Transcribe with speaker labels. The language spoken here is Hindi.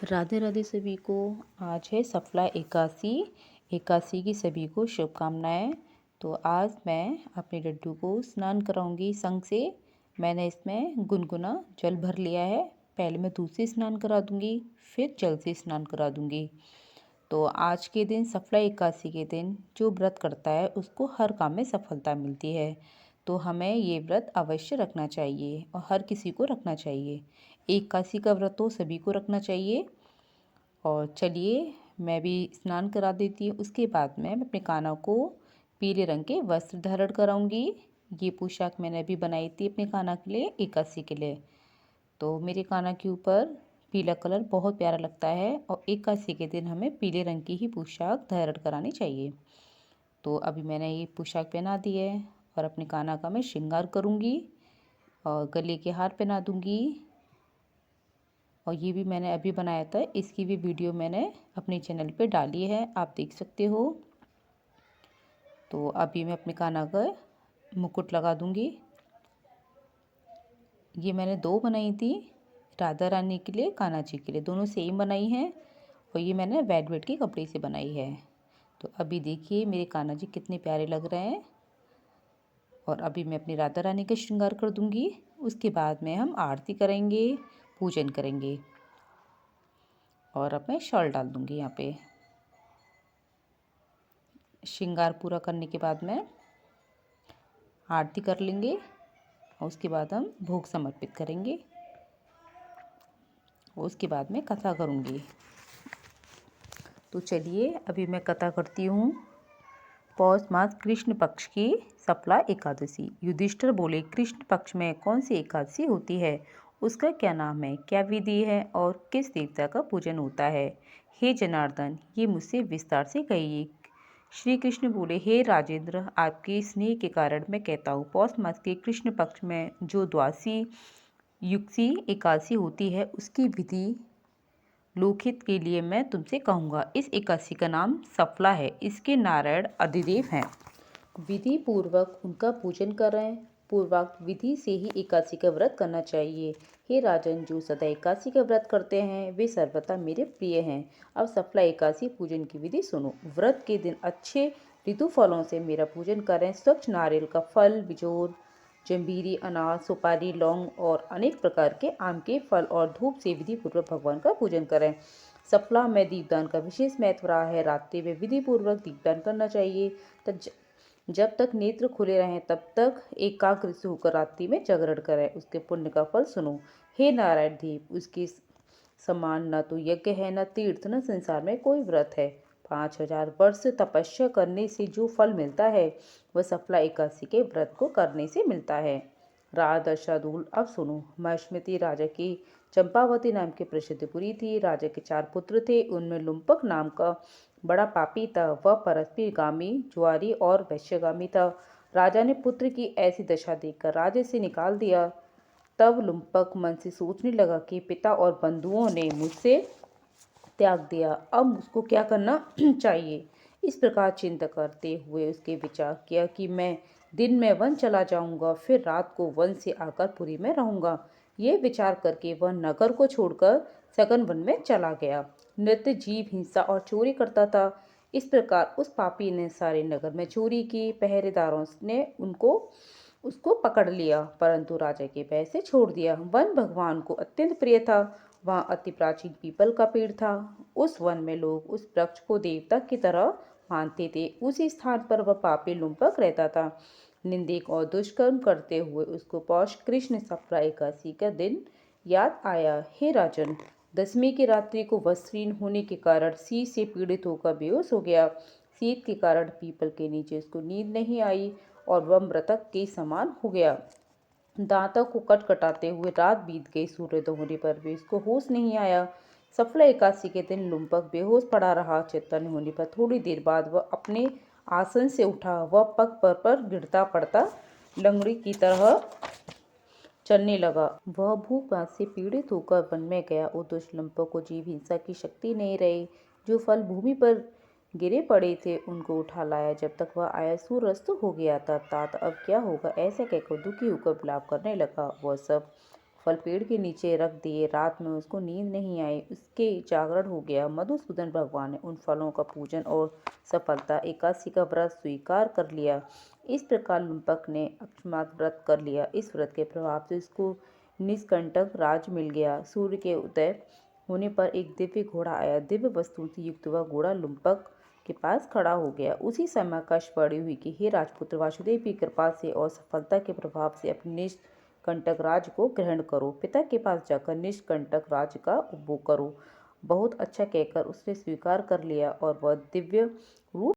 Speaker 1: राधे राधे सभी को। आज है सफला एकादशी। एकादशी की सभी को शुभकामनाएं। तो आज मैं अपने लड्डू को स्नान कराऊंगी संग से। मैंने इसमें गुनगुना जल भर लिया है। पहले मैं दूध से स्नान करा दूंगी, फिर जल से स्नान करा दूंगी। तो आज के दिन सफला एकादशी के दिन जो व्रत करता है उसको हर काम में सफलता मिलती है। तो हमें ये व्रत अवश्य रखना चाहिए और हर किसी को रखना चाहिए। एकादशी का व्रत तो सभी को रखना चाहिए। और चलिए मैं भी स्नान करा देती हूँ। उसके बाद मैं अपने कान्हा को पीले रंग के वस्त्र धारण कराऊंगी। ये पोशाक मैंने अभी बनाई थी अपने कान्हा के लिए, एकादशी के लिए। तो मेरे कान्हा के ऊपर पीला कलर बहुत प्यारा लगता है और एकादशी के दिन हमें पीले रंग की ही पोशाक धारण करानी चाहिए। तो अभी मैंने ये पोशाक पहना दी है और अपने कान्हा का मैं श्रृंगार करूँगी और गले के हार पहना दूँगी। और ये भी मैंने अभी बनाया था, इसकी भी वीडियो मैंने अपने चैनल पे डाली है, आप देख सकते हो। तो अभी मैं अपने कान्हा का मुकुट लगा दूंगी। ये मैंने दो बनाई थी, राधा रानी के लिए, कान्हा जी के लिए, दोनों सेम बनाई हैं। और ये मैंने वेलवेट के कपड़े से बनाई है। तो अभी देखिए मेरे कान्हा जी कितने प्यारे लग रहे हैं। और अभी मैं अपनी राधा रानी का श्रृंगार कर दूंगी। उसके बाद में हम आरती करेंगे, पूजन करेंगे। और अब मैं शॉल डाल दूंगी यहाँ पे। श्रृंगार पूरा करने के बाद में आरती कर लेंगे और उसके बाद हम भोग समर्पित करेंगे। और उसके बाद मैं कथा करूँगी। तो चलिए अभी मैं कथा करती हूँ। पौष मास कृष्ण पक्ष की सफला एकादशी। युधिष्ठिर बोले, कृष्ण पक्ष में कौन सी एकादशी होती है? उसका क्या नाम है, क्या विधि है और किस देवता का पूजन होता है? हे जनार्दन, ये मुझसे विस्तार से कहिए। श्री कृष्ण बोले, हे राजेंद्र, आपके स्नेह के कारण मैं कहता हूँ, पौष मास के कृष्ण पक्ष में जो द्वादशी युक्ति एकादशी होती है उसकी विधि लोकहित के लिए मैं तुमसे कहूँगा। इस एकादशी का नाम सफला है। इसके नारायण अधिदेव हैं। विधि पूर्वक उनका पूजन करें। पूर्वोक्त विधि से ही एकादशी का व्रत करना चाहिए। हे राजन, जो सदा एकादशी का व्रत करते हैं वे सर्वथा मेरे प्रिय हैं। अब सफला एकादशी पूजन की विधि सुनो। व्रत के दिन अच्छे ऋतु फलों से मेरा पूजन करें। स्वच्छ नारियल का फल, बिजोर, जंबीरी, अनार, सुपारी, लौंग और अनेक प्रकार के आम के फल और धूप से विधि पूर्वक भगवान का पूजन करें। सफला में दीपदान का विशेष महत्व रहा है। रात्रि में विधि पूर्वक दीपदान करना चाहिए। जब तक नेत्र खुले रहें तब तक एकाग्र से होकर रात्रि में जागरण करें। उसके पुण्य का फल सुनो। हे नारायण देव, उसके समान न तो यज्ञ है, न तीर्थ, न संसार में कोई व्रत है। 5000 वर्ष तपस्या करने से जो फल मिलता है वह सफला एकादशी के व्रत को करने से मिलता है। राधा शार्दूल, अब सुनो। महीष्मती राजा की चंपावती नाम की प्रसिद्धपुरी थी। राजा के 4 पुत्र थे। उनमें लुम्पक नाम का बड़ा पापी था। वह परस्पीगामी, जुआरी और वैश्यगामी था। राजा ने पुत्र की ऐसी दशा देखकर राज्य से निकाल दिया। तब लुम्पक मन से सोचने लगा कि पिता और बंधुओं ने मुझसे त्याग दिया, अब मुझको क्या करना चाहिए। इस प्रकार चिंता करते हुए उसके विचार किया कि मैं दिन में वन चला जाऊंगा, फिर रात को वन से आकर पुरी में रहूंगा। ये विचार करके वह नगर को छोड़कर सघन वन में चला गया। नृत्य, जीव हिंसा और चोरी करता था। इस प्रकार उस पापी ने सारे नगर में चोरी की। पहरेदारों ने उसको पकड़ लिया, परंतु राजा के भय से छोड़ दिया। वन भगवान को अत्यंत प्रिय था। वहाँ अति प्राचीन पीपल का पेड़ था। उस वन में लोग उस वृक्ष को देवता की तरह मानते थे। उसी स्थान पर वह पापी लुम्पक रहता था। निंदक और दुष्कर्म करते हुए उसको पौष कृष्ण सफला एकादशी का दिन याद आया। हे राजन, दसवीं की रात्रि को वस्त्रहीन होने के कारण शीत से पीड़ित होकर बेहोश हो गया। शीत के कारण पीपल के नीचे उसको नींद नहीं आई और वह मृतक के समान हो गया। दांतों को कटकटाते हुए रात बीत गई। सूर्योदय होने पर भी उसको होश नहीं आया। सफला एकादशी के दिन लुम्पक बेहोश पड़ा रहा। चेतन होने पर थोड़ी देर बाद वह अपने आसन से उठा। वह पग पर गिरता पड़ता लंगड़ी की तरह चलने लगा। वह भूख प्यास से पीड़ित होकर वन में गया। उस दुष्ट लुम्पक को जीव हिंसा की शक्ति नहीं रही। जो फल भूमि पर गिरे पड़े थे उनको उठा लाया। जब तक वह आया सूर्यास्त हो गया था। तात अब क्या होगा, ऐसा कहकर दुखी होकर विलाप करने लगा। वह सब फल पेड़ के नीचे रख दिए। रात में उसको नींद नहीं आई, उसके जागरण हो गया। मधुसूदन भगवान ने उन फलों का पूजन और सफलता एकादशी का व्रत स्वीकार कर लिया। इस प्रकार लुम्पक ने अक्षमाद व्रत कर लिया। इस व्रत के प्रभाव से उसको निष्कंटक राज मिल गया। सूर्य के उदय होने पर एक दिव्य घोड़ा आया। दिव्य वस्तुओं से युक्त वह घोड़ा लुम्पक के पास खड़ा हो गया। उसी समय कष्ट पड़ी हुई कि हे राजपुत्र, वासुदेव की कृपा से और सफलता के प्रभाव से अपने निष्कंटक राज को ग्रहण करो। पिता के पास जाकर निष्कंटक राज का उपभोग करो। बहुत अच्छा कहकर उसने स्वीकार कर लिया और वह दिव्य रूप